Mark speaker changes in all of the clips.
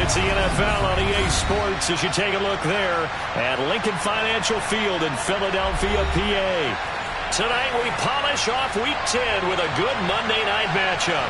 Speaker 1: It's the NFL on EA Sports as you take a look there at Lincoln Financial Field in Philadelphia, PA. Tonight we polish off Week 10 with a good Monday night matchup.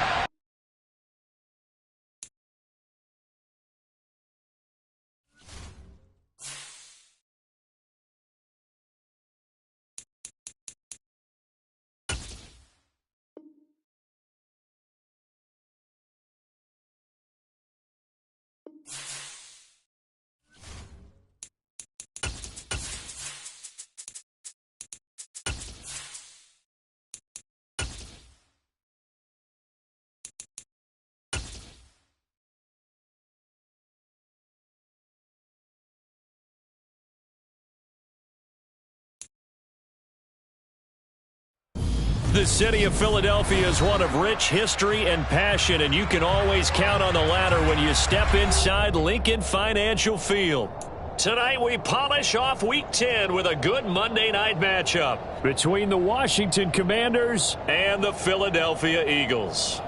Speaker 1: The city of Philadelphia is one of rich history and passion, and you can always count on the latter when you step inside Lincoln Financial Field. Tonight we polish off Week 10 with a good Monday night matchup between the Washington Commanders and the Philadelphia Eagles.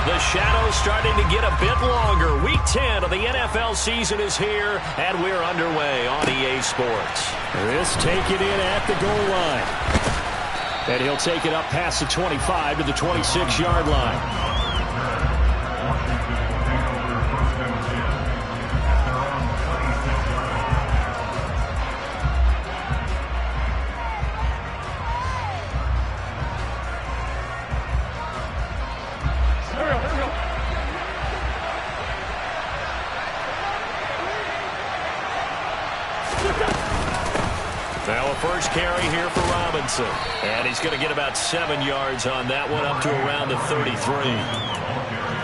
Speaker 1: The shadow's starting to get a bit longer. Week 10 of the NFL season is here, and we're underway on EA Sports. This taken in at the goal line. And he'll take it up past the 25 to the 26-yard line. Now a first carry here for Robinson. And he's going to get about 7 yards on that one, up to around the 33.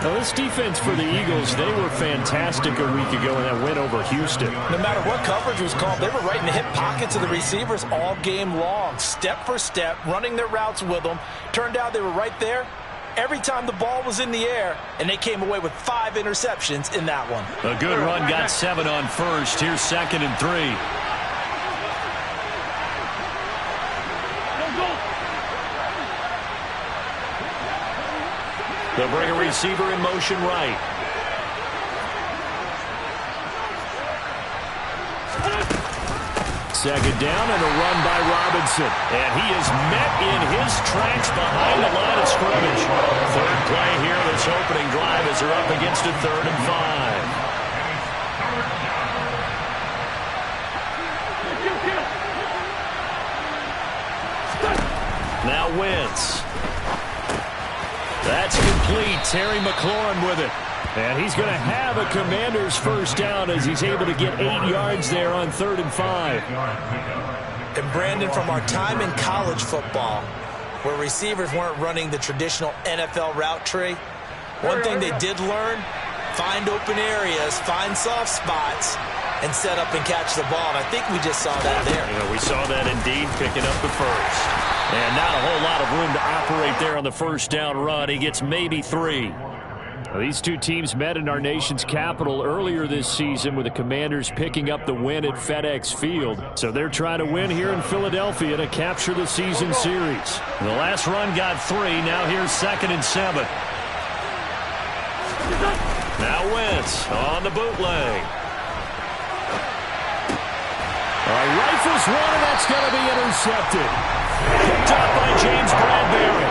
Speaker 1: Now this defense for the Eagles, they were fantastic a week ago in that win over Houston.
Speaker 2: No matter what coverage was called, they were right in the hip pockets of the receivers all game long. Step for step, running their routes with them. Turned out they were right there every time the ball was in the air, and they came away with 5 interceptions in that one.
Speaker 1: A good run, got 7 on first. Here's 2nd and 3. They'll bring a receiver in motion right. Second down and a run by Robinson. And he is met in his tracks behind the line of scrimmage. Third play here this opening drive as they're up against a 3rd and 5. Now Wentz. That's complete. Terry McLaurin with it. And he's going to have a Commander's first down as he's able to get 8 yards there on 3rd and 5.
Speaker 2: And Brandon, from our time in college football, where receivers weren't running the traditional NFL route tree, one thing they did learn, find open areas, find soft spots, and set up and catch the ball. And I think we just saw that there.
Speaker 1: Yeah, we saw that indeed, picking up the first. And not a whole lot of room to operate there on the first down run. He gets maybe 3. Well, these two teams met in our nation's capital earlier this season with the Commanders picking up the win at FedEx Field. So they're trying to win here in Philadelphia to capture the season series. The last run got 3. Now here's 2nd and 7. Now Wentz on the bootleg. Rifles one, and that's going to be intercepted. Picked up by James Bradbury.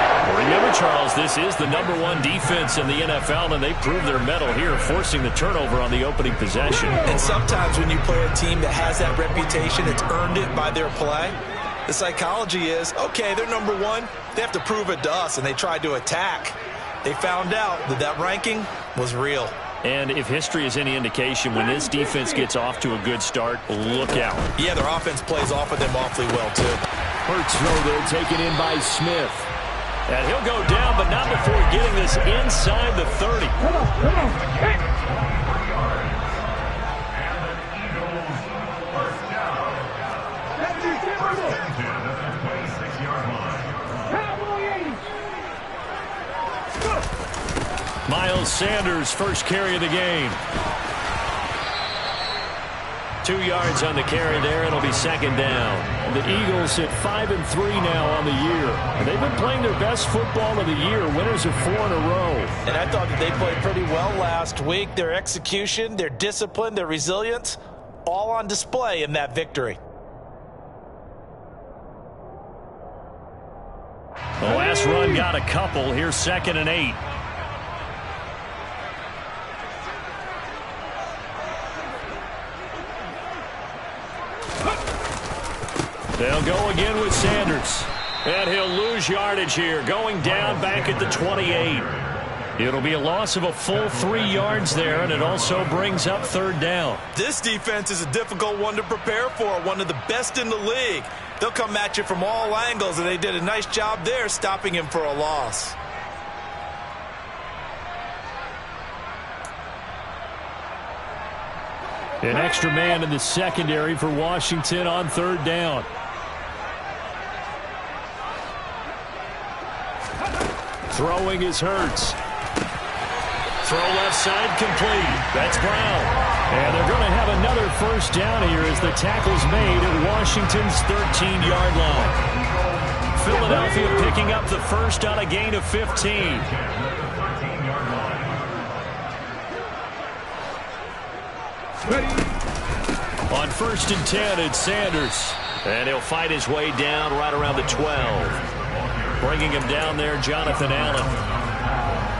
Speaker 1: Remember, Charles, this is the #1 defense in the NFL, and they proved their mettle here, forcing the turnover on the opening possession.
Speaker 2: And sometimes when you play a team that has that reputation, it's earned it by their play. The psychology is, okay, they're #1. They have to prove it to us, and they tried to attack. They found out that that ranking was real.
Speaker 1: And if history is any indication, when this defense gets off to a good start, look out.
Speaker 2: Yeah, their offense plays off of them awfully well, too.
Speaker 1: Hurts throw there, taken in by Smith. And he'll go down, but not before getting this inside the 30.
Speaker 3: Come on.
Speaker 1: Miles Sanders, first carry of the game. 2 yards on the carry there. It'll be second down. The Eagles sit 5-3 now on the year. And they've been playing their best football of the year. Winners of 4 in a row.
Speaker 2: And I thought that they played pretty well last week. Their execution, their discipline, their resilience, all on display in that victory.
Speaker 1: The last run got a couple. Here's 2nd and 8. They'll go again with Sanders. And he'll lose yardage here. Going down back at the 28. It'll be a loss of a full 3 yards there, and it also brings up 3rd down.
Speaker 2: This defense is a difficult one to prepare for, one of the best in the league. They'll come at you from all angles, and they did a nice job there stopping him for a loss.
Speaker 1: An extra man in the secondary for Washington on 3rd down. Throwing is Hurts. Throw left side complete. That's Brown. And they're going to have another 1st down here as the tackle's made at Washington's 13-yard line. Philadelphia picking up the 1st on a gain of 15. On 1st and 10, it's Sanders. And he'll fight his way down right around the 12. Bringing him down there, Jonathan Allen.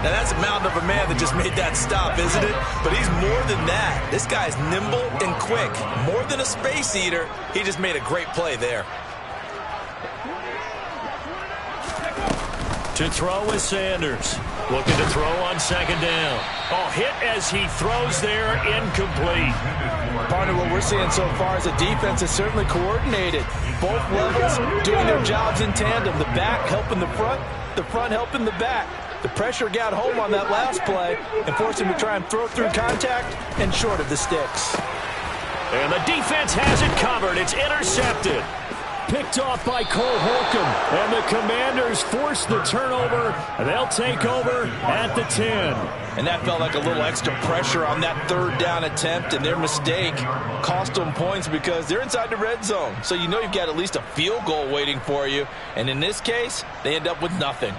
Speaker 2: Now that's a mountain of a man that just made that stop, isn't it? But he's more than that. This guy's nimble and quick. More than a space eater, he just made a great play there.
Speaker 1: To throw is Sanders. Looking to throw on 2nd down. Oh, hit as he throws there, incomplete.
Speaker 2: Partner, what we're seeing so far is a defense is certainly coordinated. Both levels doing their jobs in tandem. The back helping the front helping the back. The pressure got home on that last play and forced him to try and throw through contact and short of the sticks.
Speaker 1: And the defense has it covered. It's intercepted. Picked off by Cole Holcomb. And the Commanders force the turnover. And they'll take over at the 10.
Speaker 2: And that felt like a little extra pressure on that 3rd down attempt. And their mistake cost them points because they're inside the red zone. So you know you've got at least a field goal waiting for you. And in this case, they end up with nothing.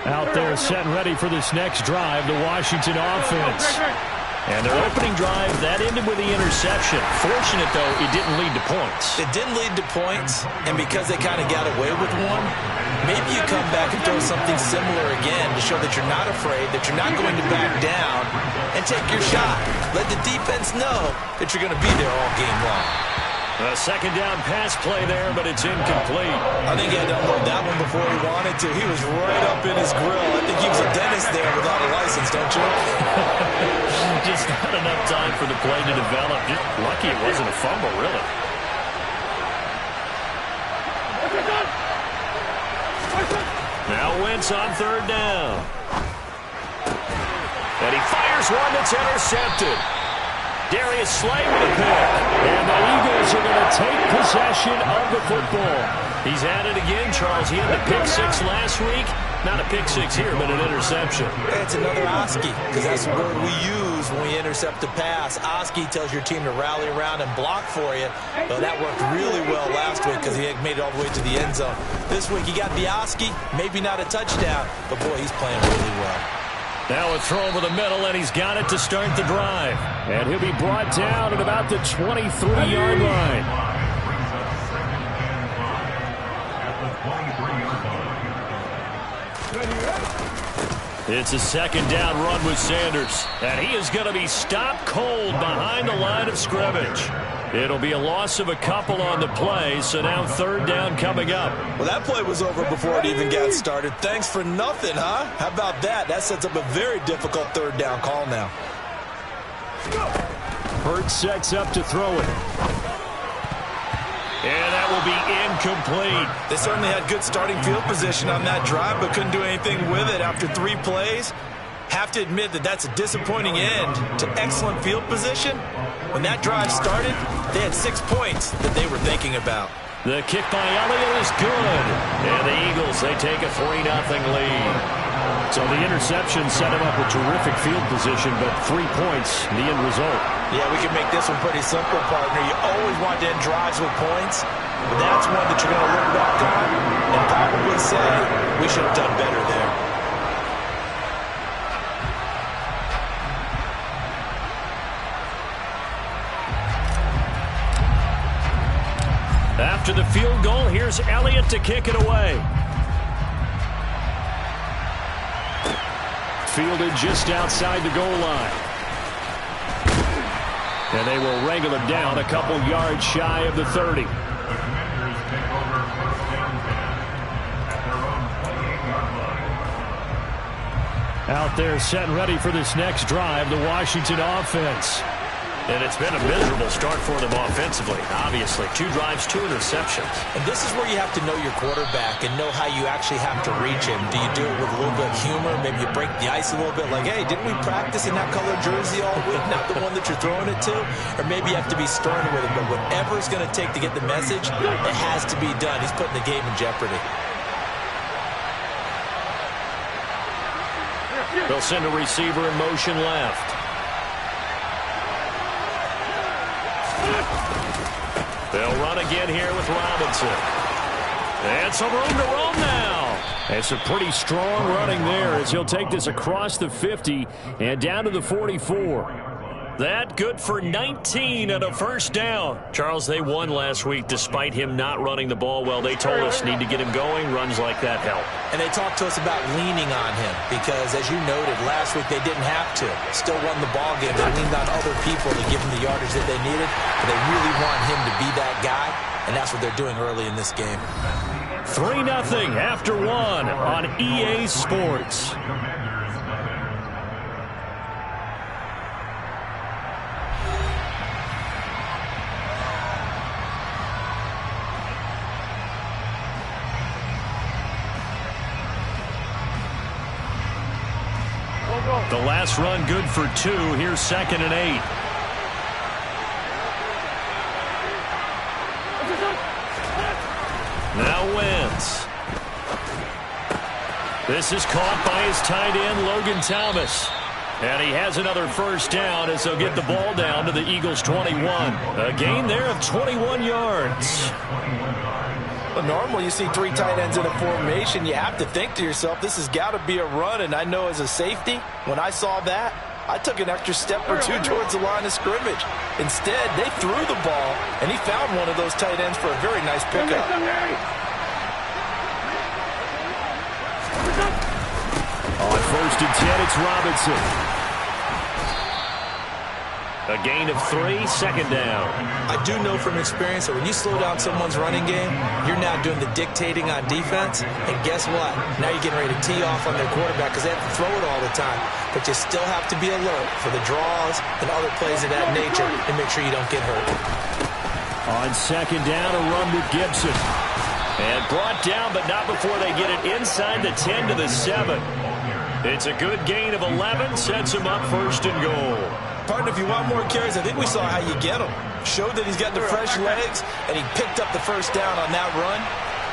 Speaker 1: Out there set and ready for this next drive, the Washington offense. And their opening drive, that ended with the interception. Fortunate, though, it didn't lead to points.
Speaker 2: It didn't lead to points, and because they kind of got away with one, maybe you come back and throw something similar again to show that you're not afraid, that you're not going to back down, and take your shot. Let the defense know that you're going to be there all game long.
Speaker 1: A 2nd down pass play there, but it's incomplete.
Speaker 2: I think he had to unload that one before he wanted to. He was right up in his grill. I think he was a dentist there without a license, don't you?
Speaker 1: Just not enough time for the play to develop. Just lucky it wasn't a fumble, really. Now Wentz on 3rd down. And he fires one that's intercepted. Darius Slay with a pick. And the Eagles are going to take possession of the football. He's at it again, Charles. He had the pick 6 last week. Not a pick 6 here, but an interception.
Speaker 2: It's another Oski, because that's the word we use when we intercept a pass. Oski tells your team to rally around and block for you. But that worked really well last week because he had made it all the way to the end zone. This week he got the Oski, maybe not a touchdown, but boy, he's playing really well.
Speaker 1: Now a throw over the middle, and he's got it to start the drive. And he'll be brought down at about the 23-yard line. It's a 2nd down run with Sanders. And he is going to be stopped cold behind the line of scrimmage. It'll be a loss of a couple on the play, so now 3rd down coming up.
Speaker 2: Well, that play was over before it even got started. Thanks for nothing, huh? How about that? That sets up a very difficult 3rd down call now.
Speaker 1: Hurts sets up to throw it. And that will be incomplete.
Speaker 2: They certainly had good starting field position on that drive, but couldn't do anything with it after 3 plays. Have to admit that that's a disappointing end to excellent field position. When that drive started, they had 6 points that they were thinking about.
Speaker 1: The kick by Elliott is good. And the Eagles, they take a 3-0 lead. So the interception set him up a terrific field position, but 3 points, the end result.
Speaker 2: Yeah, we can make this one pretty simple, partner. You always want to end drives with points, but that's one that you're going to look back on and probably say, we should have done better there.
Speaker 1: After the field goal, here's Elliott to kick it away. Fielded just outside the goal line. And they will wrangle him down a couple yards shy of the 30. Out there set and ready for this next drive, the Washington offense. And it's been a miserable start for them offensively. Obviously, 2 drives, 2 interceptions.
Speaker 2: And this is where you have to know your quarterback and know how you actually have to reach him. Do you do it with a little bit of humor? Maybe you break the ice a little bit like, hey, didn't we practice in that color jersey all week, not the one that you're throwing it to? Or maybe you have to be stern with him. But whatever it's going to take to get the message, it has to be done. He's putting the game in jeopardy.
Speaker 1: They'll send a receiver in motion left. They'll run again here with Robinson. And some room to roam now. And some pretty strong running there as he'll take this across the 50 and down to the 44. That good for 19 and a first down. Charles, they won last week despite him not running the ball well. They told us need to get him going. Runs like that help.
Speaker 2: And they talked to us about leaning on him because, as you noted, last week they didn't have to. Still won the ball game. They leaned on other people to give them the yardage that they needed. But they really want him to be that guy, and that's what they're doing early in this game.
Speaker 1: 3-0 after 1 on EA Sports. The last run good for 2. Here's 2nd and 8. Now Wentz. This is caught by his tight end, Logan Thomas. And he has another first down as they'll get the ball down to the Eagles' 21. A gain there of 21 yards.
Speaker 2: Well, normally you see 3 tight ends in a formation. You have to think to yourself, this has got to be a run. And I know as a safety, when I saw that, I took an extra step or 2 towards the line of scrimmage. Instead, they threw the ball, and he found one of those tight ends for a very nice pickup.
Speaker 1: On 1st and 10, it's Robinson. A gain of 3, 2nd down.
Speaker 2: I do know from experience that when you slow down someone's running game, you're now doing the dictating on defense. And guess what? Now you're getting ready to tee off on their quarterback because they have to throw it all the time. But you still have to be alert for the draws and other plays of that nature and make sure you don't get hurt.
Speaker 1: On 2nd down, a run with Gibson. And brought down, but not before they get it inside the 10 to the 7. It's a good gain of 11, sets him up 1st and goal.
Speaker 2: Partner, if you want more carries, I think we saw how you get him. Showed that he's got the fresh legs, and he picked up the first down on that run.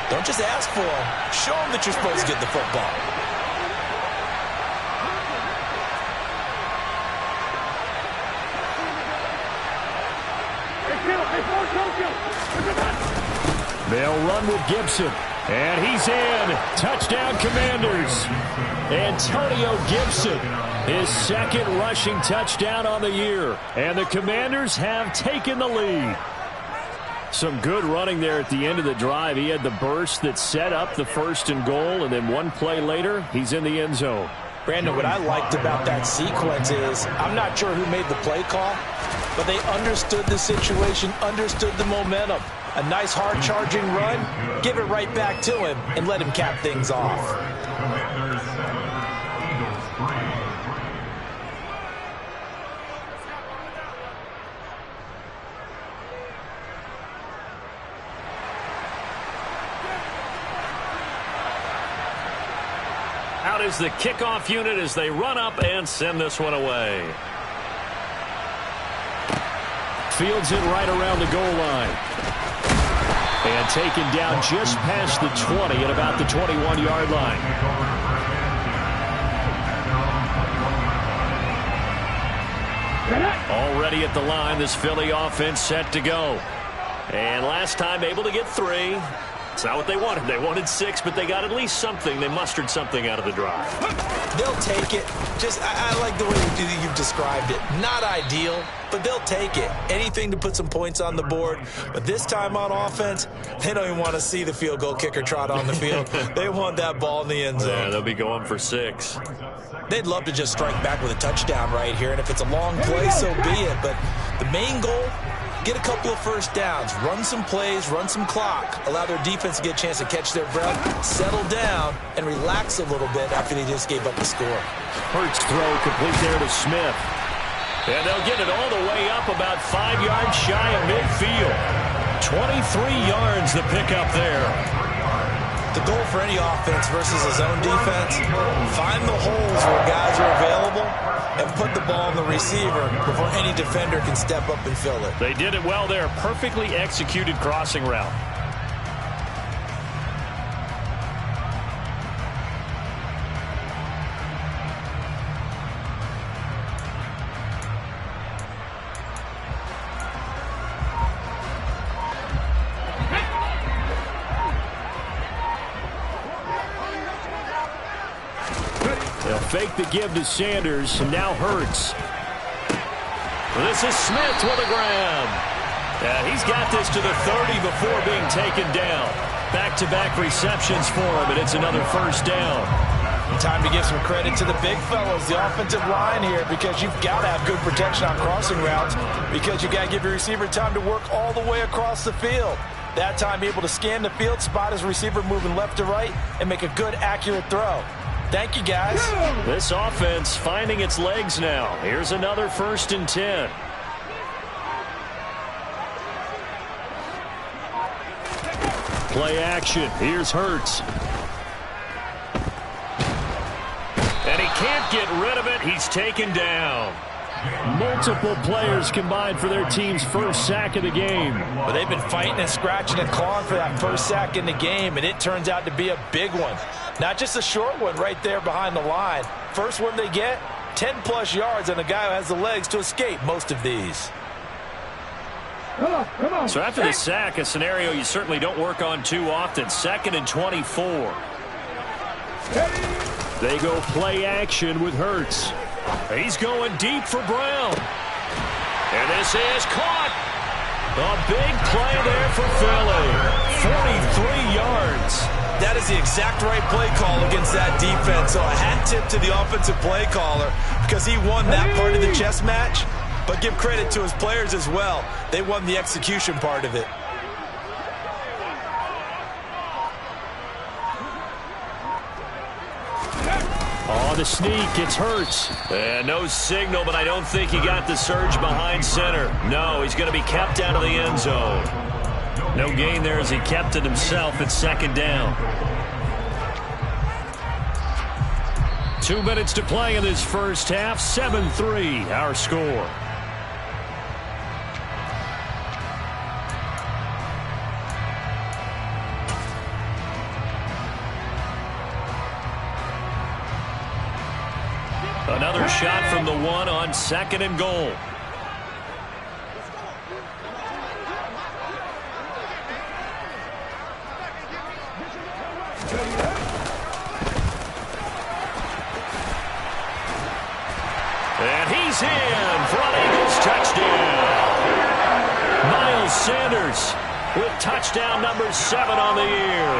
Speaker 2: Don't just ask for him. Show him that you're supposed to get the football.
Speaker 1: They'll run with Gibson. And he's in. Touchdown, Commanders. Antonio Gibson, his 2nd rushing touchdown on the year. And the Commanders have taken the lead. Some good running there at the end of the drive. He had the burst that set up the 1st and goal, and then 1 play later, he's in the end zone.
Speaker 2: Brandon, what I liked about that sequence is, I'm not sure who made the play call, but they understood the situation, understood the momentum. A nice hard-charging run, give it right back to him, and let him cap things off.
Speaker 1: Out is the kickoff unit as they run up and send this one away. Fields it right around the goal line. And taken down just past the 20 at about the 21-yard line. Already at the line, this Philly offense set to go. And last time able to get 3. It's not what they wanted. They wanted 6, but they got at least something. They mustered something out of the drive.
Speaker 2: They'll take it. I like the way you've described it. Not ideal, but they'll take it. Anything to put some points on the board. But this time on offense, they don't even want to see the field goal kicker trot on the field. They want that ball in the end zone.
Speaker 1: Yeah, they'll be going for 6.
Speaker 2: They'd love to just strike back with a touchdown right here, and if it's a long play, so be it. But the main goal, get a couple of first downs, run some plays, run some clock, allow their defense to get a chance to catch their breath, settle down, and relax a little bit after they just gave up the score.
Speaker 1: Hurts throw complete there to Smith. And they'll get it all the way up about 5 yards shy of midfield. 23 yards the pickup there.
Speaker 2: The goal for any offense versus a zone defense, find the holes where guys are available and put the ball in the receiver before any defender can step up and fill it.
Speaker 1: They did it well there. Perfectly executed crossing route. They'll fake the give to Sanders, and now Hurts. This is Smith with a grab. He's got this to the 30 before being taken down. Back-to-back receptions for him, and it's another first down.
Speaker 2: Time to give some credit to the big fellows, the offensive line here, because you've got to have good protection on crossing routes, because you got to give your receiver time to work all the way across the field. That time able to scan the field, spot his receiver moving left to right, and make a good, accurate throw. Thank you, guys.
Speaker 1: This offense finding its legs now. Here's another 1st and 10. Play action. Here's Hurts. And he can't get rid of it. He's taken down. Multiple players combined for their team's first sack of the game.
Speaker 2: But they've been fighting and scratching and clawing for that first sack in the game, and it turns out to be a big one. Not just a short one right there behind the line. First one they get, 10-plus yards, and a guy who has the legs to escape most of these.
Speaker 3: Come on.
Speaker 1: So after the sack, a scenario you certainly don't work on too often. 2nd and 24. They go play action with Hurts. He's going deep for Brown. And this is caught. A big play there for Philly. 43 yards.
Speaker 2: That is the exact right play call against that defense. So a hat tip to the offensive play caller because he won that part of the chess match. But give credit to his players as well. They won the execution part of it.
Speaker 1: On the sneak, it's Hurts. And no signal, but I don't think he got the surge behind center. No, he's going to be kept out of the end zone. No gain there as he kept it himself at 2nd down. 2 minutes to play in this first half. 7-3, our score. Another shot from the 1 on 2nd and goal. And he's in for an Eagles touchdown. Miles Sanders with touchdown number 7 on the year.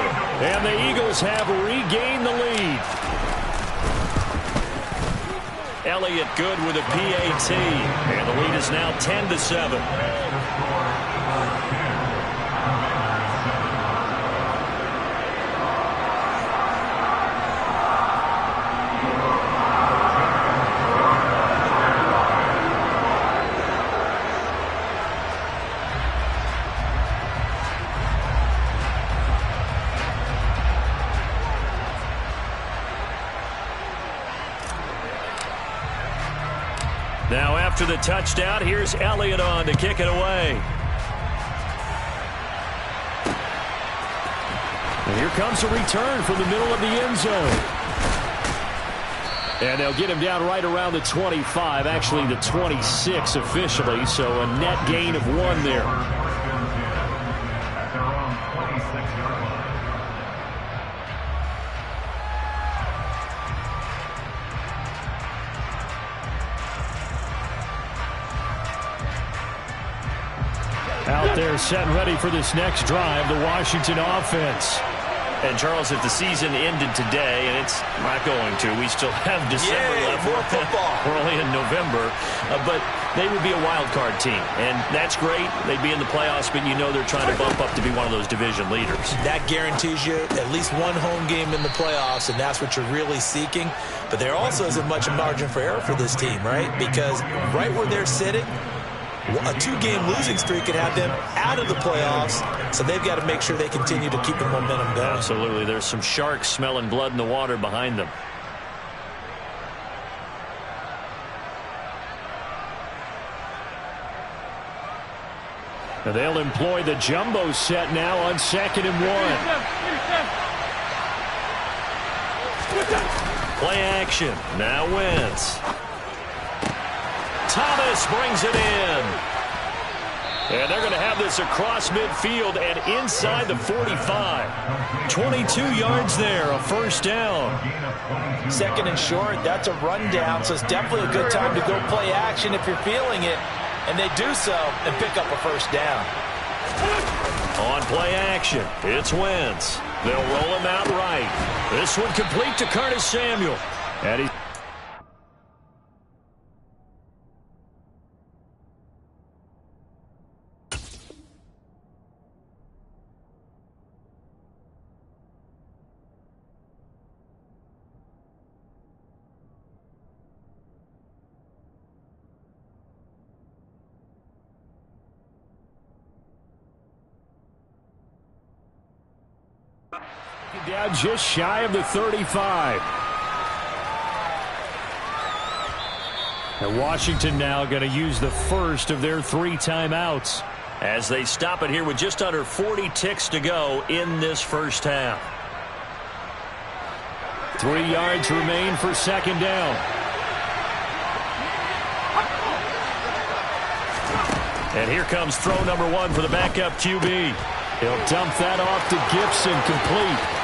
Speaker 1: And the Eagles have regained the lead. Elliott good with a PAT. And the lead is now 10-7. Now after the touchdown, here's Elliott on to kick it away. comes a return from the middle of the end zone. And they'll get him down right around the 25, actually the 26 officially, so a net gain of 1 there. Out there set and ready for this next drive, the Washington offense.
Speaker 3: And, Charles, if the season ended today, and it's not going to, we still have December left.
Speaker 2: More football.
Speaker 3: We're only in November. But they would be a wild card team. And that's great. They'd be in the playoffs, but you know they're trying to bump up to be one of those division leaders.
Speaker 2: That guarantees you at least one home game in the playoffs, and that's what you're really seeking. But there also isn't much margin for error for this team, right? Because right where they're sitting, a 2-game losing streak could have them out of the playoffs, so they've got to make sure they continue to keep the momentum going.
Speaker 3: Absolutely. There's some sharks smelling blood in the water behind them.
Speaker 1: And they'll employ the jumbo set now on 2nd and 1.
Speaker 3: Play action. Now Wentz. Thomas brings it in.
Speaker 1: And they're going to have this across midfield and inside the 45. 22 yards there, a first down.
Speaker 2: 2nd and short, that's a rundown, so it's definitely a good time to go play action if you're feeling it. And they do so and pick up a first down.
Speaker 1: On play action, it's Wentz. They'll roll him out right. This one complete to Curtis Samuel. And he down just shy of the 35. And Washington now going to use the first of their 3 timeouts
Speaker 3: as they stop it here with just under 40 ticks to go in this first half.
Speaker 1: 3 yards remain for 2nd down.
Speaker 3: And here comes throw number 1 for the backup QB.
Speaker 1: He'll dump that off to Gibson, complete.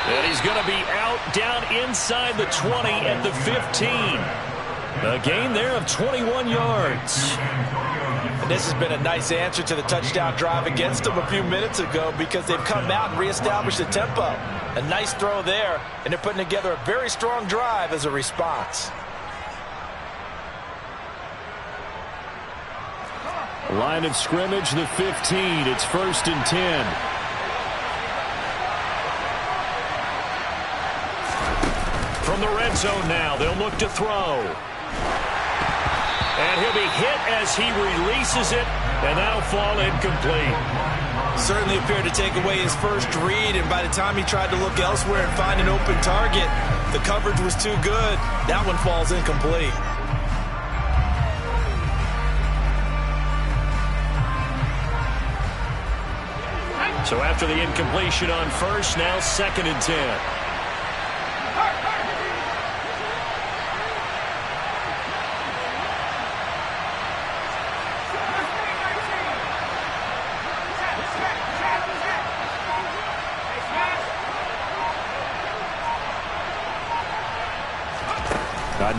Speaker 3: And he's going to be out down inside the 20 at the 15. A gain there of 21 yards.
Speaker 2: And this has been a nice answer to the touchdown drive against them a few minutes ago because they've come out and reestablished the tempo. A nice throw there, and they're putting together a very strong drive as a response.
Speaker 1: Line of scrimmage, the 15. It's 1st and 10.
Speaker 3: From the red zone now, they'll look to throw. And he'll be hit as he releases it, and that'll fall incomplete.
Speaker 2: Certainly appeared to take away his first read, and by the time he tried to look elsewhere and find an open target, the coverage was too good. That one falls incomplete.
Speaker 3: So after the incompletion on first, now 2nd and 10.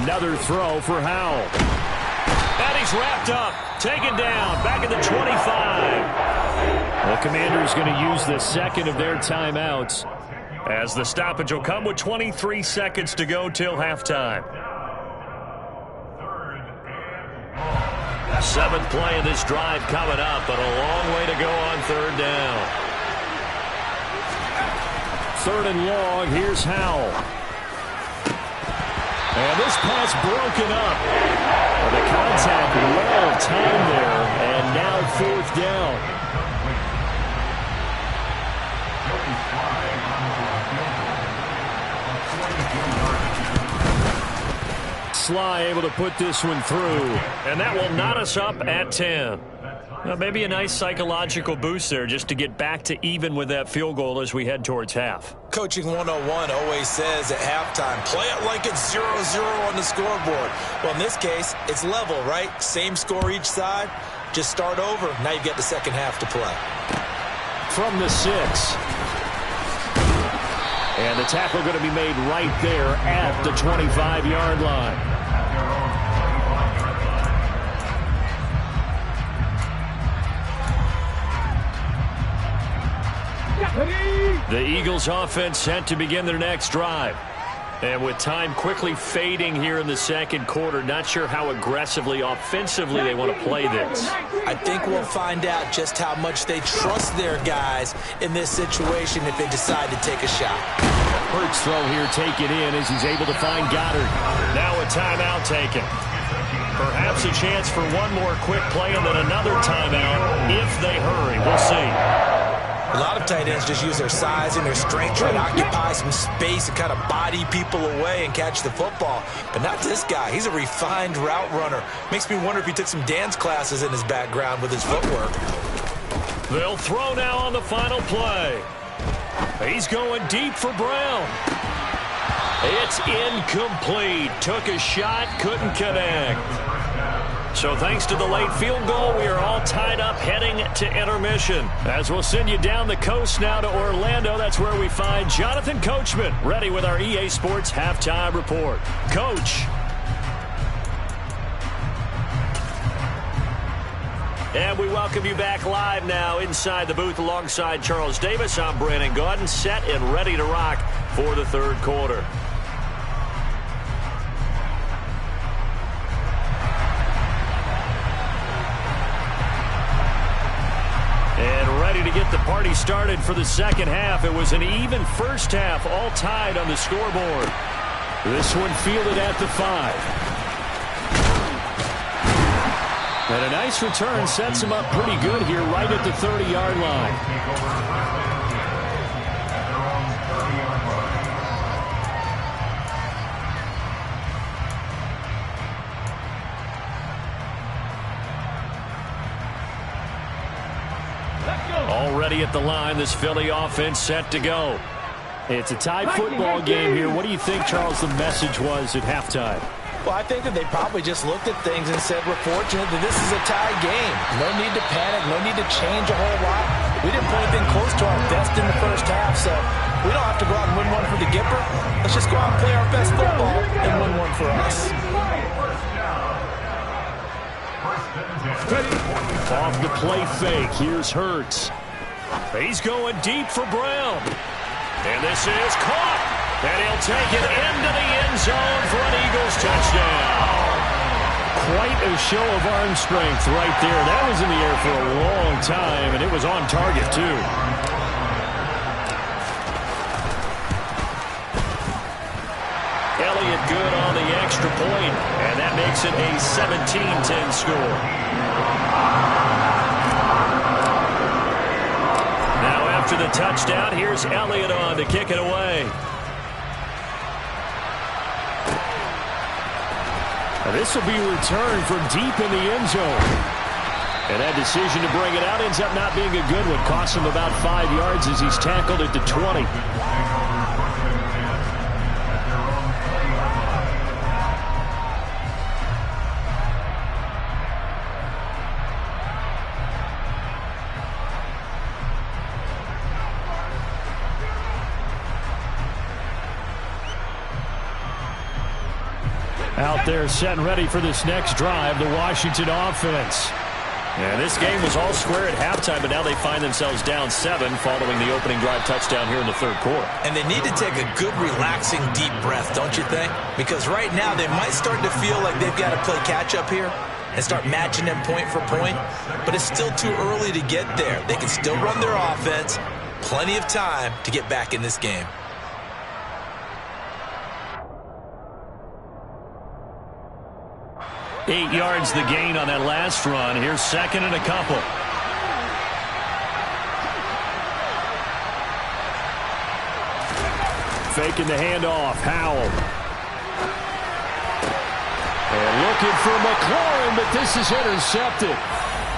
Speaker 1: Another throw for Howell.
Speaker 3: And he's wrapped up, taken down, back at the 25.
Speaker 1: The Commanders going to use the 2nd of their timeouts
Speaker 3: as the stoppage will come with 23 seconds to go till halftime. 7th play of this drive coming up, but a long way to go on 3rd down.
Speaker 1: 3rd and long, here's Howell. And this pass broken up. The contact well timed there, and now 4th down. Sly able to put this one through.
Speaker 3: And that will knot us up at 10. Well, maybe a nice psychological boost there just to get back to even with that field goal as we head towards half.
Speaker 2: Coaching 101 always says at halftime, play it like it's 0-0 on the scoreboard. Well, in this case, it's level, right? Same score each side. Just start over. Now you get the second half to play.
Speaker 1: From the 6. And the tackle going to be made right there at the 25-yard line. The Eagles offense set to begin their next drive. And with time quickly fading here in the second quarter, not sure how aggressively, offensively they want to play this.
Speaker 2: I think we'll find out just how much they trust their guys in this situation if they decide to take a shot.
Speaker 1: Hurts throw here taken in as he's able to find Goddard. Now a timeout taken. Perhaps a chance for one more quick play and then another timeout if they hurry. We'll see.
Speaker 2: A lot of tight ends just use their size and their strength, try to occupy some space and kind of body people away and catch the football. But not this guy. He's a refined route runner. Makes me wonder if he took some dance classes in his background with his footwork.
Speaker 1: They'll throw now on the final play. He's going deep for Brown. It's incomplete. Took a shot, couldn't connect. So thanks to the late field goal, we are all tied up heading to intermission. As we'll send you down the coast now to Orlando, that's where we find Jonathan Coachman, ready with our EA Sports Halftime Report. Coach. And we welcome you back live now inside the booth alongside Charles Davis. I'm Brandon Gaudin, set and ready to rock for the third quarter. And ready to get the party started for the second half. It was an even first half, all tied on the scoreboard. This one fielded at the 5. And a nice return sets him up pretty good here right at the 30-yard line. Already at the line, this Philly offense set to go. It's a tied football game here. What do you think, Charles, the message was at halftime?
Speaker 2: Well, I think that they probably just looked at things and said, we're fortunate that this is a tied game. No need to panic, no need to change a whole lot. We didn't play anything close to our best in the first half, so we don't have to go out and win one for the Gipper. Let's just go out and play our best football and win one for us.
Speaker 1: Off the play fake, here's Hurts. He's going deep for Brown. And this is caught. And he'll take it into the end zone for an Eagles touchdown. Quite a show of arm strength right there. That was in the air for a long time, and it was on target, too. Elliott good on the extra point, and that makes it a 17-10 score. Now after the touchdown, here's Elliott on to kick it away. Now this will be returned from deep in the end zone. And that decision to bring it out ends up not being a good one. Costs him about 5 yards as he's tackled at the 20. Out there set and ready for this next drive, the Washington offense. And this game was all square at halftime, but now they find themselves down 7 following the opening drive touchdown here in the third quarter.
Speaker 2: And they need to take a good, relaxing, deep breath, don't you think? Because right now they might start to feel like they've got to play catch-up here and start matching them point for point, but it's still too early to get there. They can still run their offense. Plenty of time to get back in this game.
Speaker 1: Eight yards the gain on that last run. Here's second and a couple. Faking the handoff. Howell. And looking for McLaurin, but this is intercepted.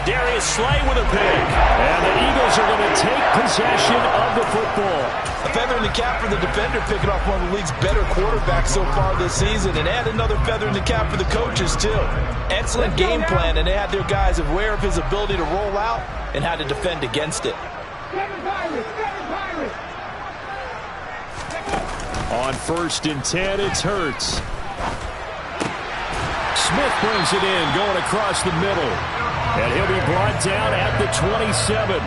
Speaker 1: Darius Slay with a pick. And the Eagles are going to take possession of the football.
Speaker 2: A feather in the cap for the defender, picking off one of the league's better quarterbacks so far this season, and add another feather in the cap for the coaches, too. Excellent game plan, and they had their guys aware of his ability to roll out and how to defend against it.
Speaker 1: On 1st and 10, it's Hurts. Smith brings it in, going across the middle. And he'll be brought down at the 27.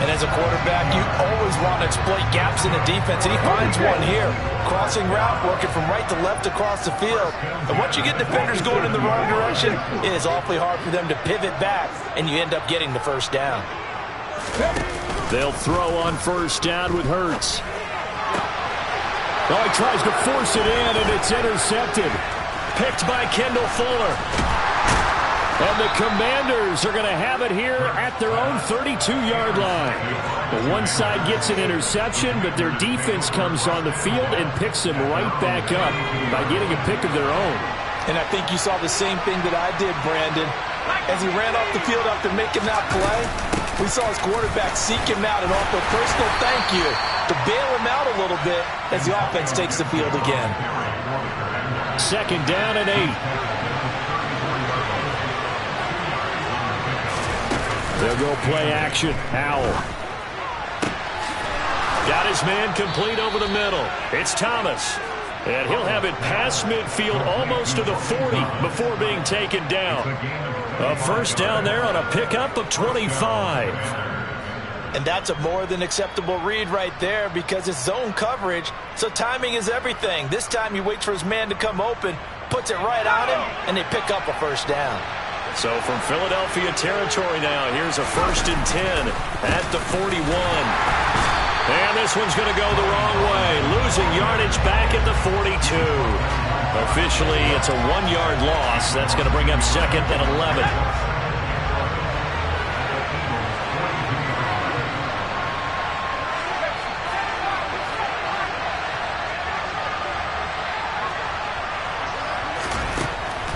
Speaker 2: And as a quarterback, you always want to exploit gaps in the defense, and he finds one here. Crossing route, working from right to left across the field. And once you get defenders going in the wrong direction, it is awfully hard for them to pivot back, and you end up getting the first down.
Speaker 1: They'll throw on 1st down with Hurts. Oh, he tries to force it in, and it's intercepted. Picked by Kendall Fuller. And the Commanders are going to have it here at their own 32-yard line. But one side gets an interception, but their defense comes on the field and picks them right back up by getting a pick of their own.
Speaker 2: And I think you saw the same thing that I did, Brandon. As he ran off the field after making that play, we saw his quarterback seek him out and offer a personal thank you to bail him out a little bit as the offense takes the field again.
Speaker 1: 2nd down and 8. They'll go play action. Howell. Got his man complete over the middle. It's Thomas. And he'll have it past midfield almost to the 40 before being taken down. A 1st down there on a pickup of 25.
Speaker 2: And that's a more than acceptable read right there because it's zone coverage, so timing is everything. This time he waits for his man to come open, puts it right on him, and they pick up a 1st down.
Speaker 1: So from Philadelphia territory now, here's a 1st and 10 at the 41. And this one's going to go the wrong way, losing yardage back at the 42. Officially, it's a 1-yard loss. That's going to bring up 2nd and 11.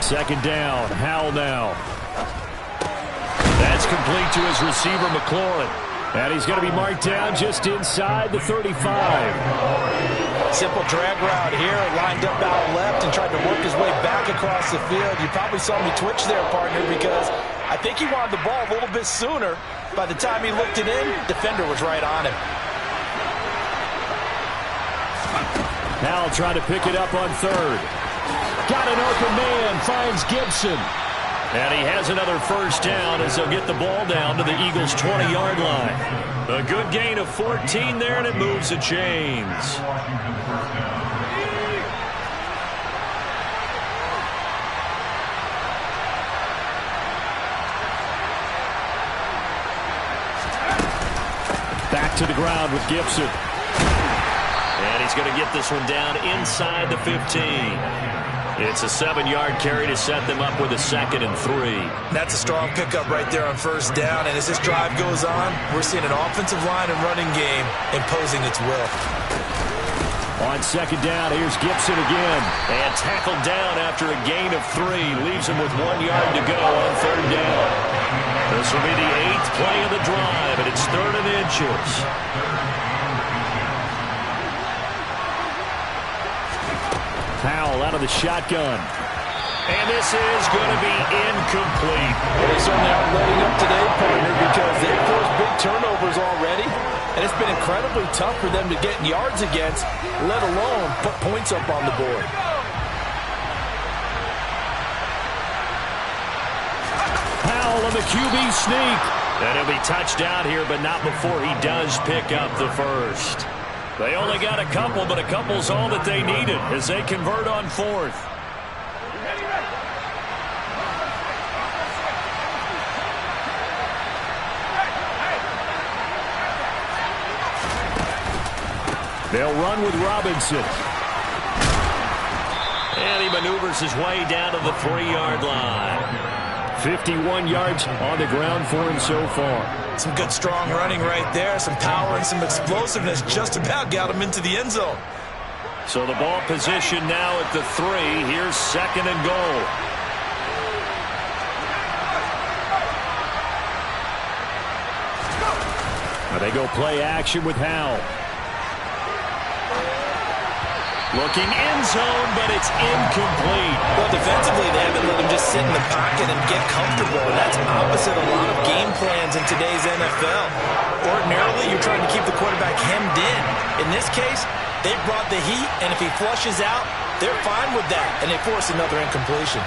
Speaker 1: Second down, Howell now. That's complete to his receiver, McLaurin. And he's going to be marked down just inside the 35.
Speaker 2: Simple drag route here, lined up out left and tried to work his way back across the field. You probably saw me twitch there, partner, because I think he wanted the ball a little bit sooner. By the time he looked it in, defender was right on him.
Speaker 1: Howell trying to pick it up on 3rd. Got an open man, finds Gibson. And he has another 1st down as they'll get the ball down to the Eagles' 20-yard line. A good gain of 14 there, and it moves the chains. Back to the ground with Gibson. And he's going to get this one down inside the 15. It's a 7-yard carry to set them up with a 2nd and 3.
Speaker 2: That's a strong pickup right there on 1st down. And as this drive goes on, we're seeing an offensive line and running game imposing its will.
Speaker 1: On 2nd down, here's Gibson again. And tackled down after a gain of 3. Leaves him with 1 yard to go on 3rd down. This will be the 8th play of the drive, and it's 3rd and inches. Howell out of the shotgun. And this is going to be incomplete.
Speaker 2: Well, they certainly aren't letting up today, partner, because they've forced big turnovers already. And it's been incredibly tough for them to get yards against, let alone put points up on the board.
Speaker 1: Howell on the QB sneak. And he'll be touched out here, but not before he does pick up the 1st. They only got a couple, but a couple's all that they needed as they convert on 4th. They'll run with Robinson. And he maneuvers his way down to the 3-yard line. 51 yards on the ground for him so far.
Speaker 2: Some good strong running right there. Some power and some explosiveness just about got him into the end zone.
Speaker 1: So the ball position now at the 3. Here's 2nd and goal. They go play action with Howell. Looking end zone, but it's incomplete.
Speaker 2: Well, defensively, they haven't let him just sit in the pocket and get comfortable. And that's opposite a lot of game plans in today's NFL. Ordinarily, you're trying to keep the quarterback hemmed in. In this case, they brought the heat, and if he flushes out, they're fine with that, and they force another incompletion.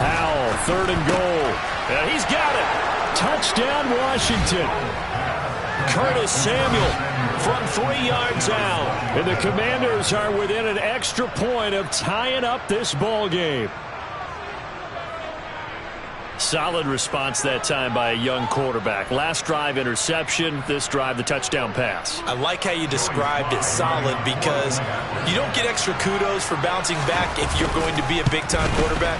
Speaker 1: Howell, 3rd and goal. And he's got it. Touchdown, Washington. Curtis Samuel from 3 yards out. And the Commanders are within an extra point of tying up this ball game. Solid response that time by a young quarterback. Last drive, interception. This drive, the touchdown pass.
Speaker 2: I like how you described it, solid, because you don't get extra kudos for bouncing back if you're going to be a big-time quarterback.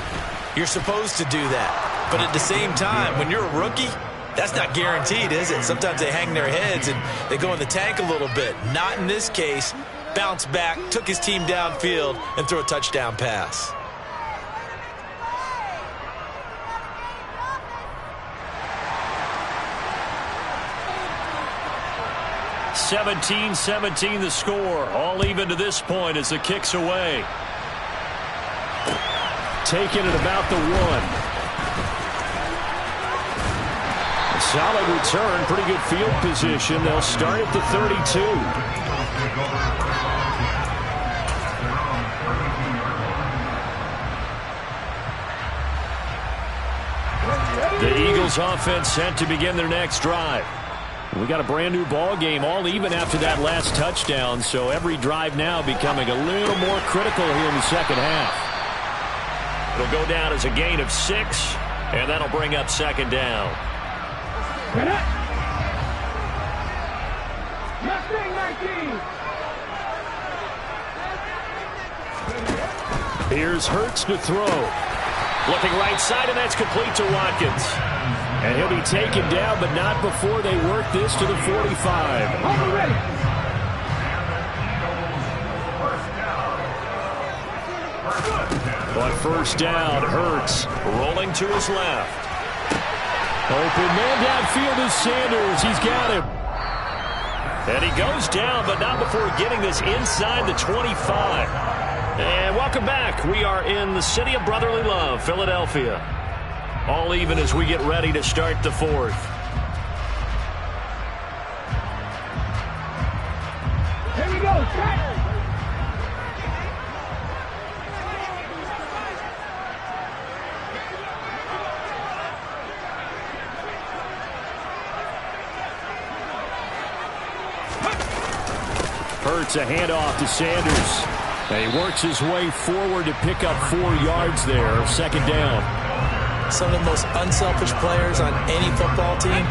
Speaker 2: You're supposed to do that. But at the same time, when you're a rookie, that's not guaranteed, is it? Sometimes they hang their heads and they go in the tank a little bit. Not in this case. Bounce back, took his team downfield, and threw a touchdown pass.
Speaker 1: (17-17) the score. All even to this point as the kick's away. Taken at about the 1. Solid return, pretty good field position. They'll start at the 32. The Eagles offense set to begin their next drive. We got a brand new ball game, all even after that last touchdown, so every drive now becoming a little more critical here in the second half. It'll go down as a gain of 6, and that'll bring up 2nd down. Here's Hurts to throw. Looking right side, and that's complete to Watkins. And he'll be taken down, but not before they work this to the 45. On 1st down, Hurts rolling to his left. Open man downfield is Sanders. He's got him. And he goes down, but not before getting this inside the 25. And welcome back. We are in the city of brotherly love, Philadelphia. All even as we get ready to start the 4th.
Speaker 4: Here we go.
Speaker 1: Hurts a handoff to Sanders. And he works his way forward to pick up 4 yards there. 2nd down.
Speaker 2: Some of the most unselfish players on any football team,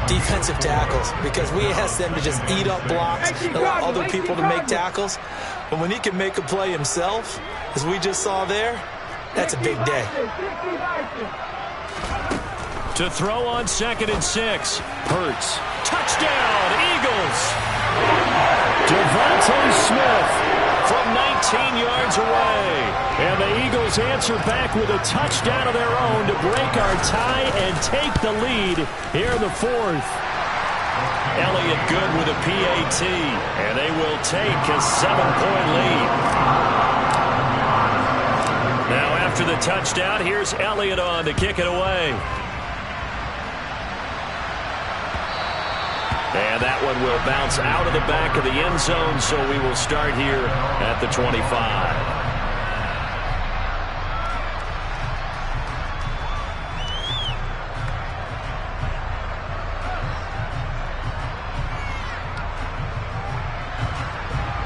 Speaker 2: defensive tackles, because we ask them to just eat up blocks and allow other people to make tackles. But when he can make a play himself, as we just saw there, that's a big day.
Speaker 1: To throw on 2nd and 6. Hurts. Touchdown, Eagles. Devontae Smith from 19 yards away. And the Eagles answer back with a touchdown of their own to break our tie and take the lead here in the 4th. Elliott good with a PAT, and they will take a 7-point lead. Now after the touchdown, here's Elliott on to kick it away. And that one will bounce out of the back of the end zone, so we will start here at the 25.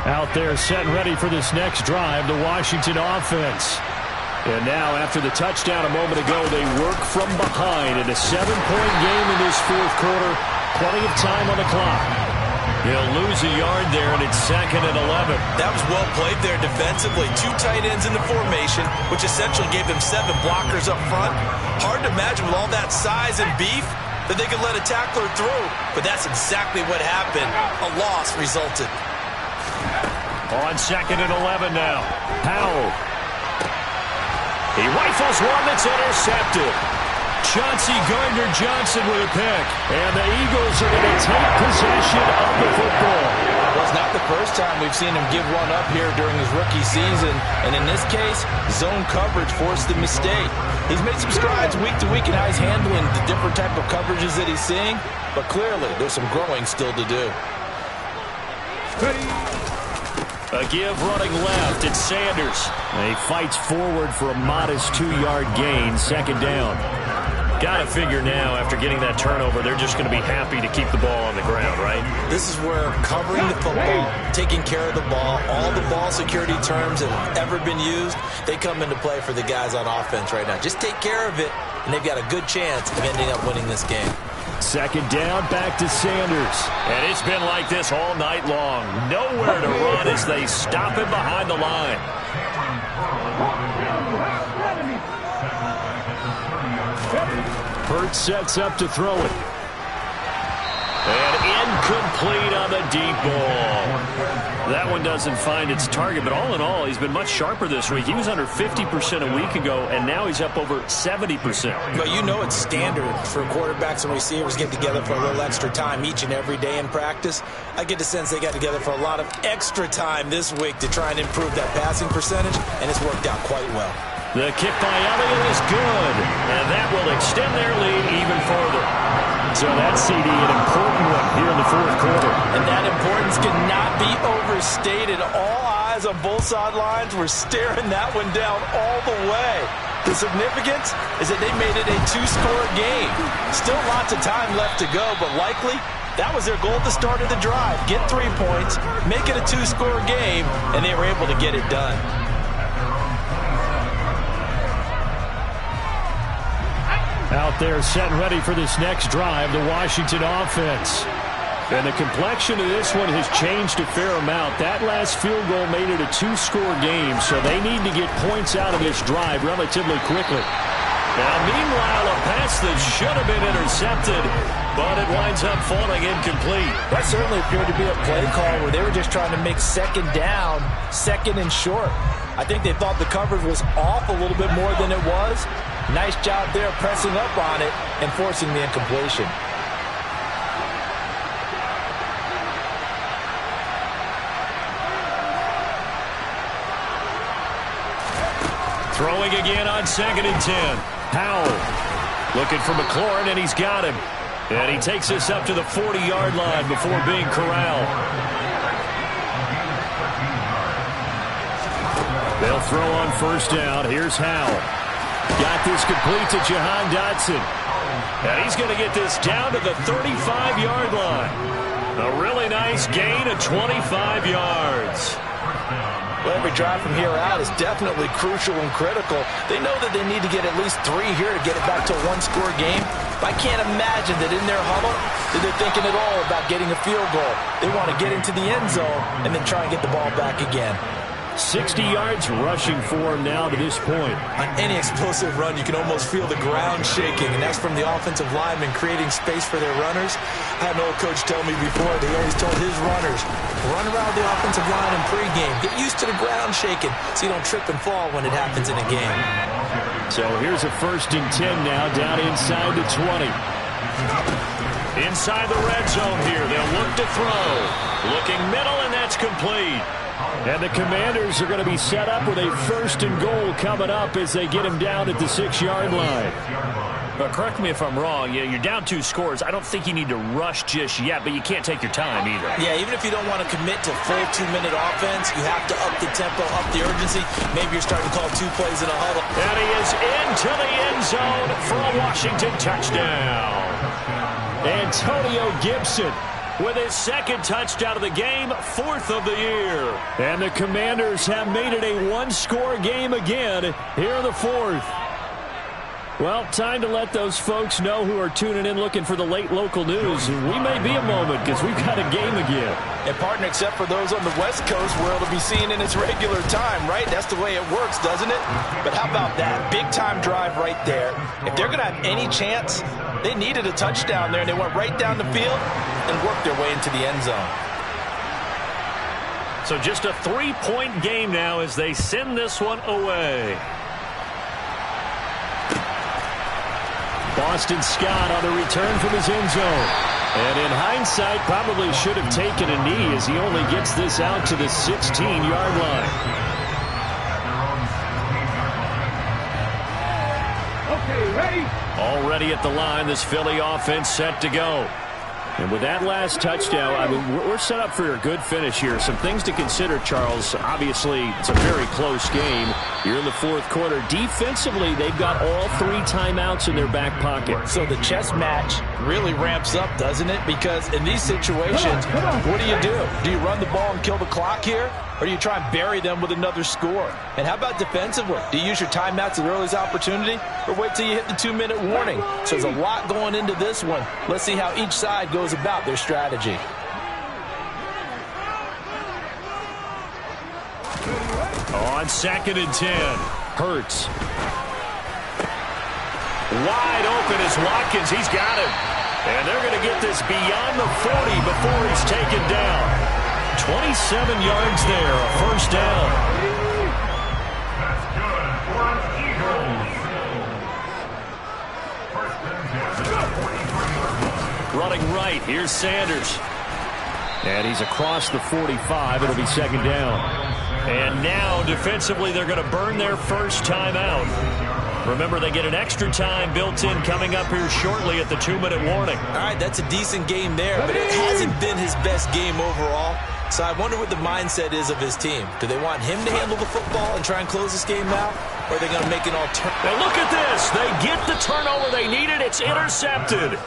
Speaker 1: Out there set and ready for this next drive, the Washington offense. And now, after the touchdown a moment ago, they work from behind in a 7-point game in this 4th quarter. Plenty of time on the clock. He'll lose a yard there, and it's 2nd and 11.
Speaker 2: That was well played there defensively. 2 tight ends in the formation, which essentially gave them 7 blockers up front. Hard to imagine with all that size and beef that they could let a tackler through. But that's exactly what happened. A loss resulted.
Speaker 1: On 2nd and 11 now. Howell. He rifles one that's intercepted. Chauncey Gardner-Johnson with a pick. And the Eagles are going to take possession of the football.
Speaker 2: Well, it's not the first time we've seen him give one up here during his rookie season. And in this case, zone coverage forced the mistake. He's made some strides week to week in how he's handling the different type of coverages that he's seeing. But clearly, there's some growing still to do.
Speaker 1: A give running left. It's Sanders. He fights forward for a modest 2-yard gain. Second down. Got to figure now, after getting that turnover, they're just going to be happy to keep the ball on the ground, right?
Speaker 2: This is where covering the football, taking care of the ball, all the ball security terms that have ever been used, they come into play for the guys on offense right now. Just take care of it, and they've got a good chance of ending up winning this game.
Speaker 1: Second down, back to Sanders. And it's been like this all night long. Nowhere to run as they stop him behind the line. Hurts sets up to throw it. And incomplete on the deep ball. That one doesn't find its target, but all in all, he's been much sharper this week. He was under 50% a week ago, and now he's up over 70%.
Speaker 2: But you know it's standard for quarterbacks and receivers get together for a little extra time each and every day in practice. I get the sense they got together for a lot of extra time this week to try and improve that passing percentage, and it's worked out quite well.
Speaker 1: The kick by Elliott is good, and that will extend their lead even further. So that's, CD, an important one here in the fourth quarter.
Speaker 2: And that importance cannot be overstated. All eyes on both sidelines were staring that one down all the way. The significance is that they made it a 2-score game. Still lots of time left to go, but likely that was their goal at the start of the drive. Get 3 points, make it a 2-score game, and they were able to get it done.
Speaker 1: Out there set and ready for this next drive, the Washington offense. And the complexion of this one has changed a fair amount. That last field goal made it a 2-score game, so they need to get points out of this drive relatively quickly. Now, meanwhile, a pass that should have been intercepted, but it winds up falling incomplete.
Speaker 2: That certainly appeared to be a play call where they were just trying to make second down, second and short. I think they thought the coverage was off a little bit more than it was. Nice job there pressing up on it and forcing the incompletion.
Speaker 1: Throwing again on 2nd and 10. Howell looking for McLaurin, and he's got him. And he takes us up to the 40-yard line before being corralled. They'll throw on first down. Here's Howell. Got this complete to Jahan Dotson. And he's going to get this down to the 35-yard line. A really nice gain of 25 yards.
Speaker 2: Well, every drive from here out is definitely crucial and critical. They know that they need to get at least 3 here to get it back to a 1-score game. But I can't imagine that in their huddle that they're thinking at all about getting a field goal. They want to get into the end zone and then try and get the ball back again.
Speaker 1: 60 yards rushing for him now to this point.
Speaker 2: On any explosive run, you can almost feel the ground shaking, and that's from the offensive linemen creating space for their runners. I had an old coach tell me before, they always told his runners, run around the offensive line in pregame. Get used to the ground shaking so you don't trip and fall when it happens in a game.
Speaker 1: So here's a 1st and 10 now, down inside the 20. Inside the red zone here, they'll look to throw. Looking middle, and that's complete. And the Commanders are going to be set up with a 1st and goal coming up as they get him down at the 6-yard line.
Speaker 3: But correct me if I'm wrong, you're down 2 scores. I don't think you need to rush just yet, but you can't take your time either.
Speaker 2: Yeah, even if you don't want to commit to full 2-minute offense, you have to up the tempo, up the urgency. Maybe you're starting to call 2 plays in a huddle.
Speaker 1: And he is into the end zone for a Washington touchdown. Antonio Gibson with his 2nd touchdown of the game, 4th of the year. And the Commanders have made it a 1-score game again here in the 4th. Well, time to let those folks know who are tuning in looking for the late local news. We may be a moment because we've got a game again.
Speaker 2: And, partner, except for those on the West Coast where it'll be seen in its regular time, right? That's the way it works, doesn't it? But how about that? Big-time drive right there. If they're going to have any chance, they needed a touchdown there, and they went right down the field and worked their way into the end zone.
Speaker 3: So just a 3-point game now as they send this one away.
Speaker 1: Boston Scott on the return from his end zone. And in hindsight, probably should have taken a knee as he only gets this out to the 16-yard line.
Speaker 4: Okay, ready?
Speaker 1: Already at the line, this Philly offense set to go. And with that last touchdown, I mean, we're set up for a good finish here. Some things to consider, Charles. Obviously, it's a very close game. You're in the fourth quarter. Defensively, they've got all 3 timeouts in their back pocket.
Speaker 2: So the chess match really ramps up, doesn't it? Because in these situations, what do? Do you run the ball and kill the clock here? Or do you try and bury them with another score? And how about defensively? Do you use your timeouts at the earliest opportunity? Or wait till you hit the 2-minute warning? So there's a lot going into this one. Let's see how each side goes about their strategy.
Speaker 1: On 2nd and 10, Hurts. Wide open is Watkins. He's got him. And they're going to get this beyond the 40 before he's taken down. 27 yards there, a first down. Running right, here's Sanders. And he's across the 45. It'll be 2nd down. And now, defensively, they're going to burn their first timeout. Remember, they get an extra time built in coming up here shortly at the 2-minute warning.
Speaker 2: All right, that's a decent game there, but it hasn't been his best game overall. So I wonder what the mindset is of his team. Do they want him to handle the football and try and close this game out? Or are they going to make an alternative?
Speaker 1: And look at this. They get the turnover they needed. It's intercepted.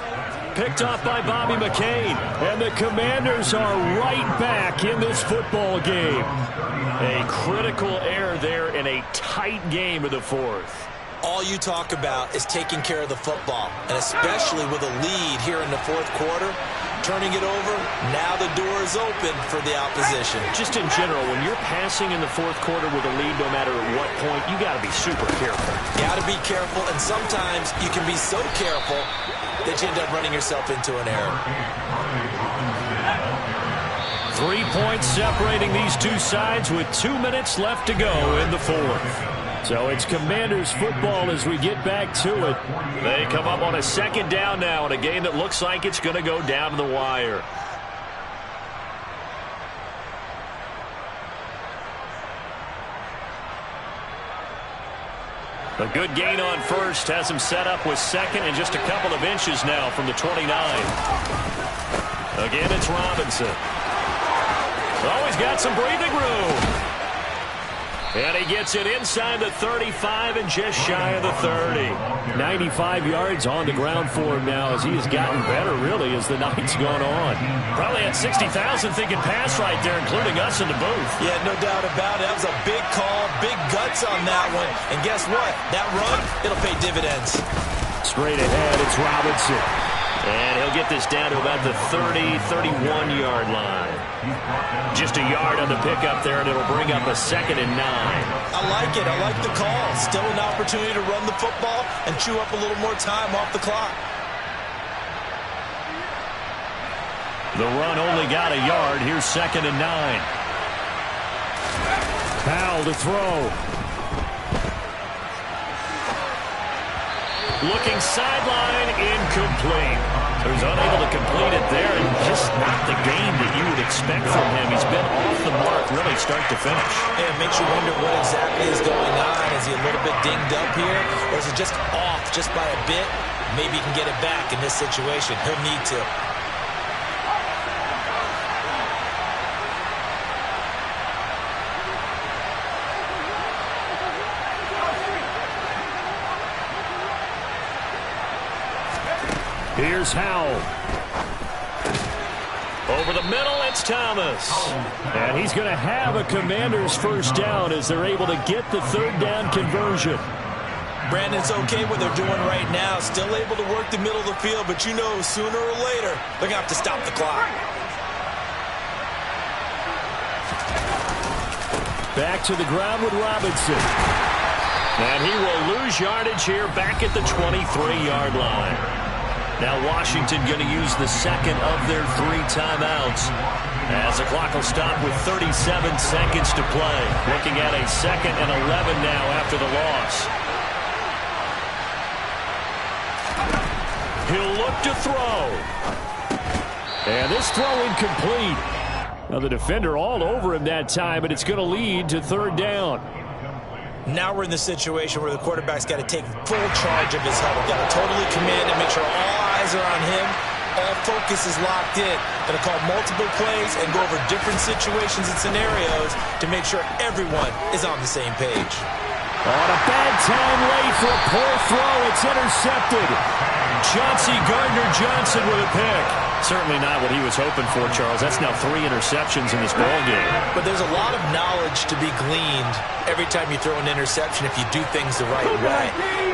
Speaker 1: Picked off by Bobby McCain. And the Commanders are right back in this football game. A critical error there in a tight game of the fourth.
Speaker 2: All you talk about is taking care of the football, and especially with a lead here in the fourth quarter, turning it over, now the door is open for the opposition.
Speaker 1: Just in general, when you're passing in the fourth quarter with a lead, no matter at what point, you got to be super careful.
Speaker 2: Got to be careful, and sometimes you can be so careful that you end up running yourself into an error.
Speaker 1: 3 points separating these two sides with 2 minutes left to go in the fourth. So it's Commanders football as we get back to it. They come up on a 2nd down now in a game that looks like it's going to go down to the wire. A good gain on first has him set up with 2nd and just a couple of inches now from the 29. Again, it's Robinson. Always got some breathing room. And he gets it inside the 35 and just shy of the 30. 95 yards on the ground for him now as he has gotten better, really, as the night's gone on. Probably had 60,000 thinking pass right there, including us in the booth.
Speaker 2: Yeah, no doubt about it. That was a big call, big guts on that one. And guess what? That run, it'll pay dividends.
Speaker 1: Straight ahead, it's Robinson. And he'll get this down to about the 30, 31-yard line. Just a yard on the pickup there, and it'll bring up a 2nd and 9.
Speaker 2: I like it. I like the call. Still an opportunity to run the football and chew up a little more time off the clock.
Speaker 1: The run only got a yard. Here's 2nd and 9. Powell to throw. Looking sideline, incomplete. He was unable to complete it there, and just not the game that you would expect from him. He's been off the mark really start to finish.
Speaker 2: Yeah, it makes you wonder what exactly is going on. Is he a little bit dinged up here, or is it just off just by a bit? Maybe he can get it back in this situation. He'll need to.
Speaker 1: Here's Howell. Over the middle, it's Thomas. And he's going to have a Commanders first down as they're able to get the 3rd down conversion.
Speaker 2: Brandon's okay what they're doing right now. Still able to work the middle of the field, but you know sooner or later they're going to have to stop the clock.
Speaker 1: Back to the ground with Robinson. And he will lose yardage here back at the 23-yard line. Now Washington going to use the 2nd of their 3 timeouts as the clock will stop with 37 seconds to play. Looking at a 2nd and 11 now after the loss. He'll look to throw. And this throw incomplete. Now the defender all over him that time, but it's going to lead to third down.
Speaker 2: Now we're in the situation where the quarterback's got to take full charge of his huddle. Got to totally command it, make sure all eyes are on him. All focus is locked in. Got to call multiple plays and go over different situations and scenarios to make sure everyone is on the same page.
Speaker 1: On a bad time late for a poor throw. It's intercepted. Chauncey Gardner-Johnson with a pick. Certainly not what he was hoping for, Charles. That's now 3 interceptions in this ballgame.
Speaker 2: But there's a lot of knowledge to be gleaned every time you throw an interception if you do things the right way.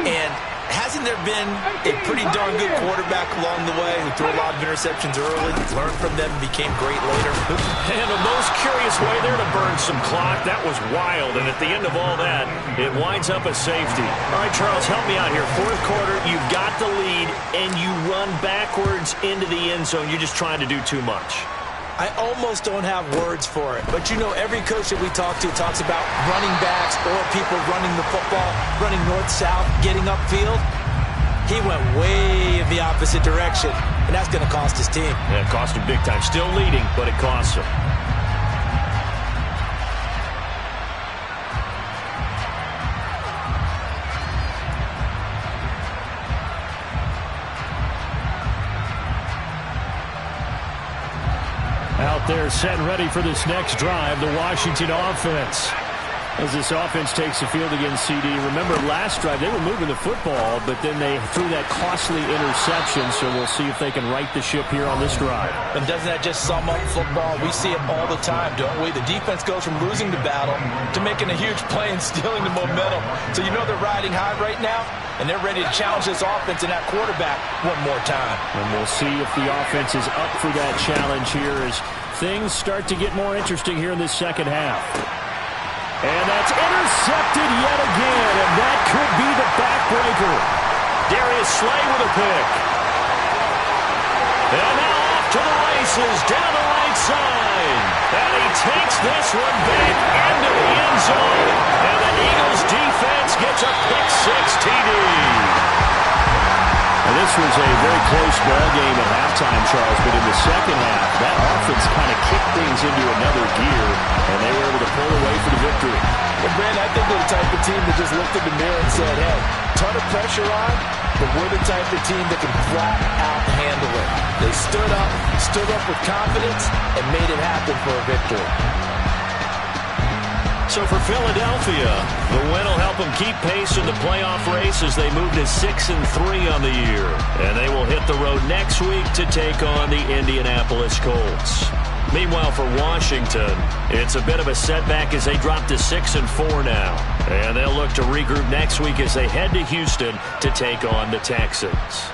Speaker 2: And hasn't there been a pretty darn good quarterback along the way who threw a lot of interceptions early, learned from them, and became great later?
Speaker 1: And the most curious way there to burn some clock. That was wild. And at the end of all that, it winds up a safety. All right, Charles, help me out here. Fourth quarter, you've got the lead, and you run backwards into the end zone. You're just trying to do too much.
Speaker 2: I almost don't have words for it. But, you know, every coach that we talk to talks about running backs or people running the football, running north-south, getting upfield. He went way in the opposite direction, and that's going to cost his team.
Speaker 1: Yeah, it cost him big time. Still leading, but it costs him. Out there set and ready for this next drive, the Washington offense. As this offense takes the field against CD. Remember last drive, they were moving the football, but then they threw that costly interception, so we'll see if they can right the ship here on this drive.
Speaker 2: And doesn't that just sum up football? We see it all the time, don't we? The defense goes from losing the battle to making a huge play and stealing the momentum. So you know they're riding high right now, and they're ready to challenge this offense and that quarterback one more time.
Speaker 1: And we'll see if the offense is up for that challenge here as things start to get more interesting here in this second half. And that's intercepted yet again, and that could be the backbreaker. Darius Slay with a pick. And now off to the races, down the right side. And he takes this one back into the end zone. And the Eagles defense gets a pick-6 TD. And this was a very close ball game at halftime, Charles, but in the second half, that offense kind of kicked things into another gear, and they were able to pull away for the victory.
Speaker 2: Well, Brandon, I think they're the type of team that just looked in the mirror and said, hey, ton of pressure on, but we're the type of team that can flat out handle it. They stood up with confidence, and made it happen for a victory.
Speaker 1: So for Philadelphia, the win will help them keep pace in the playoff race as they move to 6-3 on the year. And they will hit the road next week to take on the Indianapolis Colts. Meanwhile, for Washington, it's a bit of a setback as they drop to 6-4 now. And they'll look to regroup next week as they head to Houston to take on the Texans.